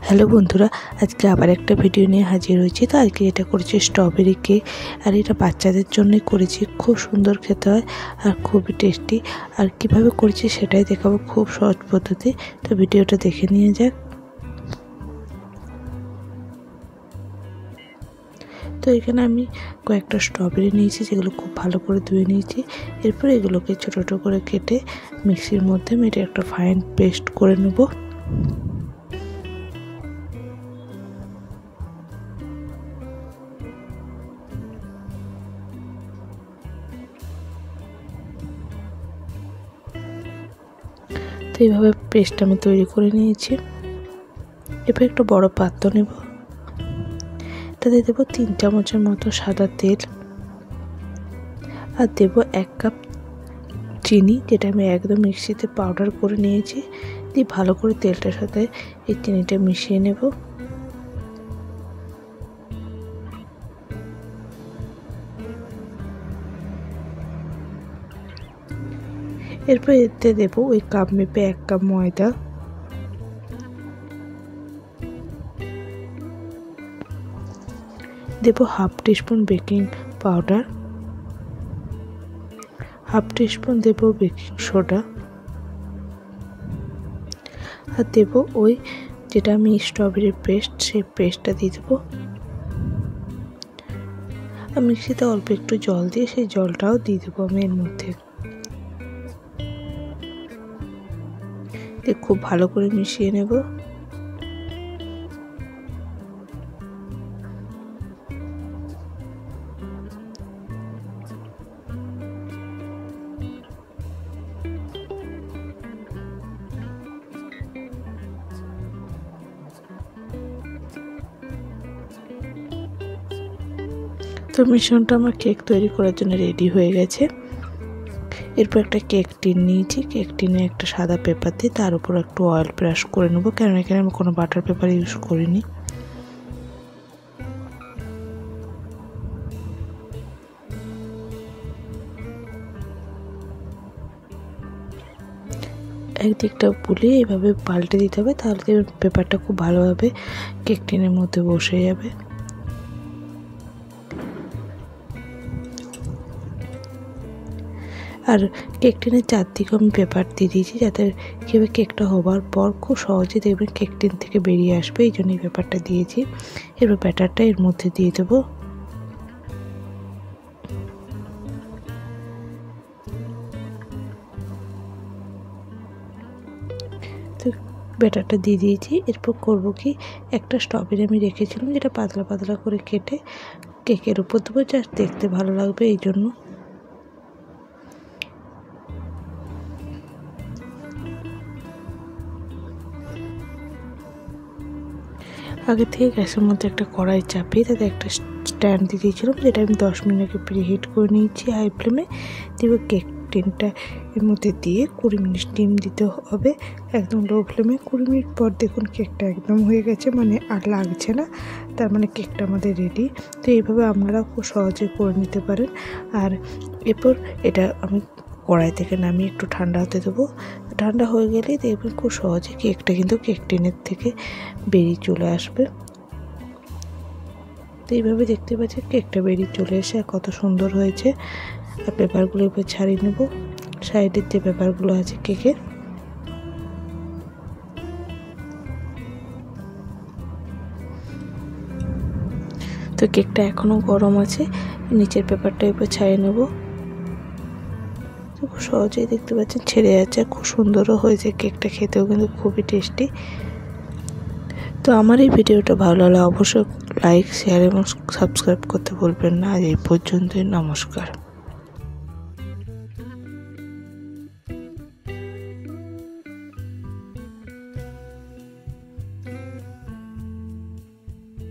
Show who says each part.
Speaker 1: Hello বন্ধুরা, আজকে আবার একটা ভিডিও নিয়ে হাজির হয়েছি। তো আজকে এটা করেছি স্ট্রবেরি কেক, আর এটা বাচ্চাদের জন্যই করেছি। খুব সুন্দর খেতে হয় আর খুবই টেস্টি। আর কিভাবে করেছি সেটাই দেখাবো, খুব সহজ পদ্ধতি। তো ভিডিওটা দেখে নিয়ে যাক। তো এখানে আমি কয়েকটা স্ট্রবেরি নিয়েছি, যেগুলো খুব ভালো করে ধুয়ে নিয়েছি। এরপর এগুলোকে ছোটো ছোটো করে কেটে মিক্সির মধ্যে মেটে একটা ফাইন পেস্ট করে নেব। তো এইভাবে পেস্ট আমি তৈরি করে নিয়েছি। এবার একটা বড় পাত্র নেব, তাতে দেবো 3 চামচের মতো সাদা তেল, আর দেবো 1 কাপ চিনি, যেটা আমি একদম মিক্সিতে পাউডার করে নিয়েছি। দিয়ে ভালো করে তেলটার সাথে এই চিনিটা মিশিয়ে নেব। এরপর এতে দেবো ওই কাপ মেপে 1 কাপ ময়দা, দেবো half teaspoon baking powder, half teaspoon দেবো বেকিং সোডা, আর দেবো ওই যেটা আমি স্ট্রবেরির পেস্ট, সেই পেস্টটা দিয়ে দেবো। আর মিক্সিতে অল্প একটু জল দিয়ে সেই জলটাও দিয়ে দেবো আমি এর মধ্যে। খুব ভালো করে মিশিয়ে নেব। তো মিশ্রণটা আমার কেক তৈরি করার জন্য রেডি হয়ে গেছে। এরপর একটা কেক টিন নিয়েছি, কেক টিনে একটা সাদা পেপার দিয়ে তার উপর একটু অয়েল ব্রাশ করে নেবো, কারণ এখানে আমি কোনো বাটার পেপার ইউজ করিনি। একদিকটা বুলিয়ে এইভাবে পাল্টে দিতে হবে, তাহলে পেপারটা খুব ভালোভাবে কেক টিনের মধ্যে বসে যাবে। আর কেক টিনের চারদিকে আমি পেপার দিয়ে দিয়েছি, যাতে কীভাবে কেকটা হবার পর খুব সহজে দেখবেন কেক টিন থেকে বেরিয়ে আসবে, এই জন্য এই পেপারটা দিয়েছি। এবার ব্যাটারটা এর মধ্যে দিয়ে দেবো। তো ব্যাটারটা দিয়ে দিয়েছি। এরপর করবো কি, একটা স্ট্রবেরি আমি রেখেছিলাম, যেটা পাতলা পাতলা করে কেটে কেকের উপর দেবো, জাস্ট দেখতে ভালো লাগবে এই জন্য। আগে থেকে গ্যাসের মধ্যে একটা কড়াই চাপিয়ে তাতে একটা স্ট্যান্ড দিয়ে দিয়েছিলাম, যেটা আমি 10 মিনিট আগে প্রিহিট করে নিয়েছি হাই ফ্লেমে। দিয়ে কেক টিনটা এর মধ্যে দিয়ে 20 মিনিট স্টিম দিতে হবে, একদম লো ফ্লেমে। 20 মিনিট পর দেখুন কেকটা একদম হয়ে গেছে, মানে আর লাগছে না, তার মানে কেকটা আমাদের রেডি। তো এইভাবে আপনারা খুব সহজে করে নিতে পারেন। আর এরপর এটা আমি কড়াই থেকে নামিয়ে একটু ঠান্ডা হতে দেবো। ঠান্ডা হয়ে গেলেই দেখবেন খুব সহজে কেকটা কিন্তু কেক টিনের থেকে বেরিয়ে চলে আসবে। তো এইভাবে দেখতে পাচ্ছি কেকটা বেরিয়ে চলে এসে কত সুন্দর হয়েছে। আর পেপারগুলো এবার ছাড়িয়ে নেব, সাইডের যে পেপারগুলো আছে কেকের। তো কেকটা এখনও গরম আছে, নিচের পেপারটা এবার ছাড়িয়ে নেব। খুব সহজেই দেখতে পাচ্ছেন ছেড়ে যাচ্ছে, খুব সুন্দরও হয়েছে কেকটা, খেতেও কিন্তু খুবই টেস্টি। তো আমার এই ভিডিওটা ভালো লাগলে অবশ্যই লাইক, শেয়ার এবং সাবস্ক্রাইব করতে ভুলবেন না। আজ এই পর্যন্তই, নমস্কার।